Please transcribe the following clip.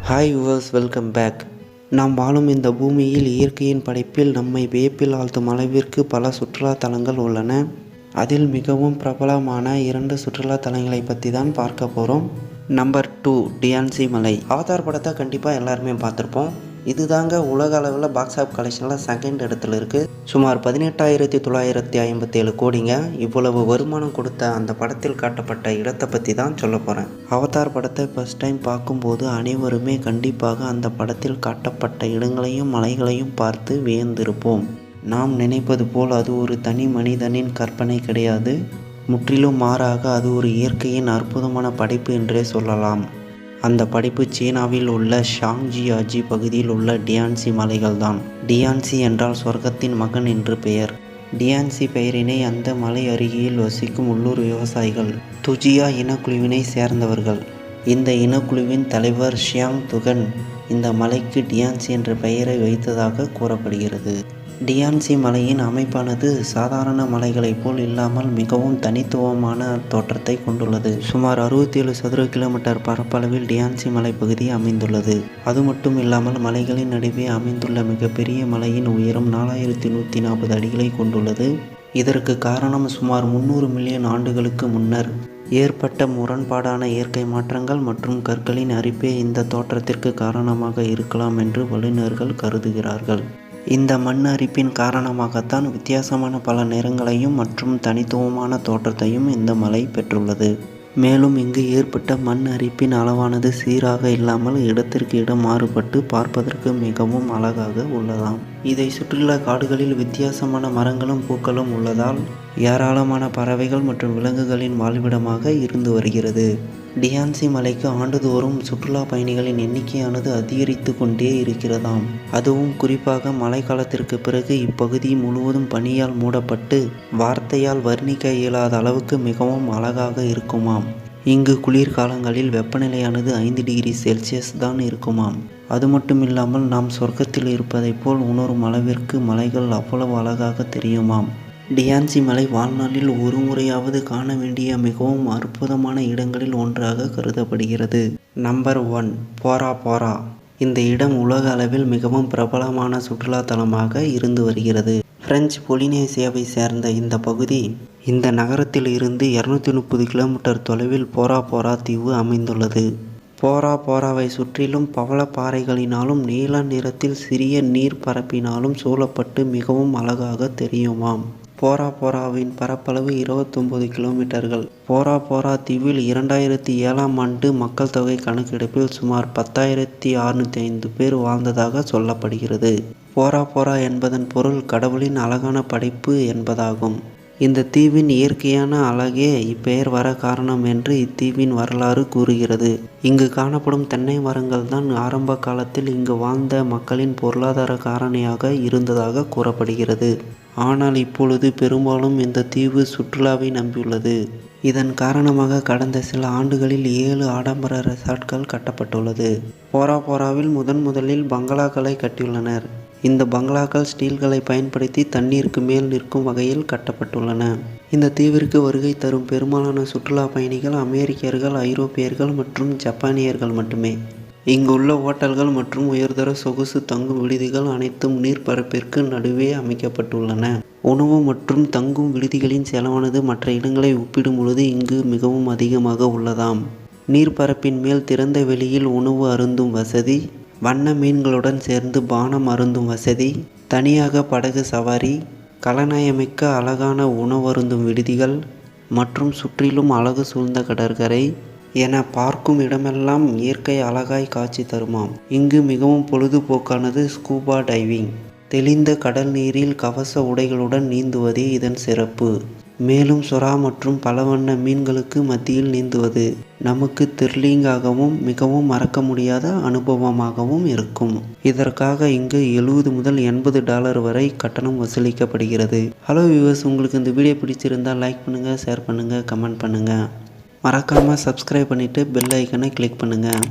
Hi viewers, welcome back. நாம் வாழும் இந்த பூமியில் இயற்கையின் படைப்பில் நம்மை வியப்பில் ஆழ்த்தும் அளவிற்கு பல சுற்றுலா தலங்கள் உள்ளன. அதில் மிகவும் பிரபலமான 2 சுற்றுலா தலங்களை பற்றி தான் பார்க்க போகிறோம். நம்பர் 2, டியான்சி மலை. அவதார் படத்தை கண்டிப்பாக எல்லாருமே பார்த்துருப்போம். இதுதாங்க உலக அளவில் பாக்ஸ் ஆஃப் கலெக்ஷனில் செகண்ட் இடத்துல இருக்குது. சுமார் 18,957 கோடிங்க. இவ்வளவு வருமானம் கொடுத்த அந்த படத்தில் காட்டப்பட்ட இடத்தை பற்றி தான் சொல்ல போகிறேன். அவதார் படத்தை ஃபர்ஸ்ட் டைம் பார்க்கும்போது அனைவருமே கண்டிப்பாக அந்த படத்தில் காட்டப்பட்ட இடங்களையும் மலைகளையும் பார்த்து வியந்திருப்போம். நாம் நினைப்பது போல் அது ஒரு தனி மனிதனின் கற்பனை கிடையாது. முற்றிலும் மாறாக அது ஒரு இயற்கையின் அற்புதமான படைப்பு என்றே சொல்லலாம். அந்த படைப்பு சீனாவில் உள்ள ஷாங்ஜியாஜி பகுதியில் உள்ள டியான்சி மலைகள் தான். டியான்சி என்றால் சொர்க்கத்தின் மகன் என்று பெயர். டியான்சி பெயரினை அந்த மலை அருகில் வசிக்கும் உள்ளூர் விவசாயிகள் துஜியா இனக்குழுவினை சேர்ந்தவர்கள். இந்த இனக்குழுவின் தலைவர் ஷியாங் துகன் இந்த மலைக்கு டியான்சி என்ற பெயரை வைத்ததாக கூறப்படுகிறது. டியான்சி மலையின் அமைப்பானது சாதாரண மலைகளைப் போல் இல்லாமல் மிகவும் தனித்துவமான தோற்றத்தை கொண்டுள்ளது. சுமார் 67 சதுர கிலோமீட்டர் பரப்பளவில் டியான்சி மலைப்பகுதி அமைந்துள்ளது. அது மட்டும் இல்லாமல் மலைகளின் நடுவே அமைந்துள்ள மிகப்பெரிய மலையின் உயரம் 4140 அடிகளை கொண்டுள்ளது. இதற்கு காரணம் சுமார் 300 மில்லியன் ஆண்டுகளுக்கு முன்னர் ஏற்பட்ட முரண்பாடான இயற்கை மாற்றங்கள் மற்றும் கற்களின் அரிப்பே இந்த தோற்றத்திற்கு காரணமாக இருக்கலாம் என்று வல்லுநர்கள் கருதுகிறார்கள். இந்த மண் அரிப்பின் காரணமாகத்தான் வித்தியாசமான பல நிறங்களையும் மற்றும் தனித்துவமான தோற்றத்தையும் இந்த மலை பெற்றுள்ளது. மேலும் இங்கு ஏற்பட்ட மண் அரிப்பின் அளவானது சீராக இல்லாமல் இடத்திற்கு இடம் மாறுபட்டு பார்ப்பதற்கு மிகவும் அழகாக உள்ளதாம். இதை சுற்றியுள்ள காடுகளில் வித்தியாசமான மரங்களும் பூக்களும் உள்ளதால் ஏராளமான பறவைகள் மற்றும் விலங்குகளின் வாழ்விடமாக இருந்து வருகிறது. டியான்சி மலைக்கு ஆண்டுதோறும் சுற்றுலா பயணிகளின் எண்ணிக்கையானது அதிகரித்து கொண்டே இருக்கிறதாம். அதுவும் குறிப்பாக மழை காலத்திற்கு பிறகு இப்பகுதி முழுவதும் பனியால் மூடப்பட்டு வார்த்தையால் வர்ணிக்க இயலாத அளவுக்கு மிகவும் அழகாக இருக்குமாம். இங்கு குளிர்காலங்களில் வெப்பநிலையானது 5 டிகிரி செல்சியஸ் தான் இருக்குமாம். அது மட்டும் இல்லாமல் நாம் சொர்க்கத்தில் இருப்பதைப் போல் உணரும் அளவிற்கு மலைகள் அவ்வளவு அழகாக தெரியுமாம். டியான்சி மலை வாழ்நாளில் ஒரு முறையாவது காண வேண்டிய மிகவும் அற்புதமான இடங்களில் ஒன்றாக கருதப்படுகிறது. நம்பர் 1, போரா போரா. இந்த இடம் உலக அளவில் மிகவும் பிரபலமான சுற்றுலா தலமாக இருந்து வருகிறது. பிரெஞ்சு பொலினேசியாவை சேர்ந்த இந்த பகுதி இந்த நகரத்தில் இருந்து 230 கிலோமீட்டர் தொலைவில் போரா போரா தீவு அமைந்துள்ளது. போரா போராவை சுற்றிலும் பவளப்பாறைகளினாலும் நீல நிறத்தில் சிறிய நீர் பரப்பினாலும் சூழப்பட்டு மிகவும் அழகாக தெரியுமாம். போரா போராவின் பரப்பளவு 29 கிலோமீட்டர்கள். போரா போரா தீவில் 2007ஆம் ஆண்டு மக்கள் தொகை கணக்கெடுப்பில் சுமார் 10,605 பேர் வாழ்ந்ததாக சொல்லப்படுகிறது. போரா போரா என்பதன் பொருள் கடவுளின் அழகான படைப்பு என்பதாகும். இந்த தீவின் இயற்கையான அழகே இப்பெயர் வர காரணம் என்று இத்தீவின் வரலாறு கூறுகிறது. இங்கு காணப்படும் தென்னை மரங்கள் தான் ஆரம்ப காலத்தில் இங்கு வாழ்ந்த மக்களின் பொருளாதார காரணியாக இருந்ததாக கூறப்படுகிறது. ஆனால் இப்பொழுது பெரும்பாலும் இந்த தீவு சுற்றுலாவை நம்பியுள்ளது. இதன் காரணமாக கடந்த சில ஆண்டுகளில் 7 ஆடம்பர ரெசார்ட்கள் கட்டப்பட்டுள்ளது. போரா போராவில் முதலில் பங்களாக்களை கட்டியுள்ளனர். இந்த பங்களாக்கள் ஸ்டீல்களை பயன்படுத்தி தண்ணீருக்கு மேல் நிற்கும் வகையில் கட்டப்பட்டுள்ளன. இந்த தீவிற்கு வருகை தரும் பெரும்பாலான சுற்றுலா பயணிகள் அமெரிக்கர்கள், ஐரோப்பியர்கள் மற்றும் ஜப்பானியர்கள் மட்டுமே. இங்குள்ள ஓட்டல்கள் மற்றும் உயர்தர சொகுசு தங்கும் விடுதிகள் அனைத்தும் நீர்ப்பரப்பிற்கு நடுவே அமைக்கப்பட்டுள்ளன. உணவு மற்றும் தங்கும் விடுதிகளின் செலவானது மற்ற இடங்களை ஒப்பிடும் பொழுது இங்கு மிகவும் அதிகமாக உள்ளதாம். நீர்ப்பரப்பின் மேல் திறந்த வெளியில் உணவு அருந்தும் வசதி, வண்ண மீன்களுடன் சேர்ந்து பானம் அருந்தும் வசதி, தனியாக படகு சவாரி, கலநயமிக்க அழகான உணவருந்தும் விடுதிகள் மற்றும் சுற்றிலும் அழகு சூழ்ந்த கடற்கரை என பார்க்கும் இடமெல்லாம் இயற்கை அழகாய் காட்சி தருமாம். இங்கு மிகவும் பொழுதுபோக்கானது ஸ்கூபா டைவிங். தெளிந்த கடல் நீரில் கவச உடைகளுடன் நீந்துவதே இதன் சிறப்பு. மேலும் சுறா மற்றும் பல வண்ண மீன்களுக்கு மத்தியில் நீந்துவது நமக்கு த்ரில்லிங்காகவும் மிகவும் மறக்க முடியாத அனுபவமாகவும் இருக்கும். இதற்காக இங்கு $70 முதல் $80 வரை கட்டணம் வசூலிக்கப்படுகிறது. ஹலோ வியூவர்ஸ், உங்களுக்கு இந்த வீடியோ பிடிச்சிருந்தால் லைக் பண்ணுங்கள், ஷேர் பண்ணுங்கள், கமெண்ட் பண்ணுங்கள். மறக்காமல் சப்ஸ்கிரைப் பண்ணிவிட்டு பெல் ஐக்கனை கிளிக் பண்ணுங்கள்.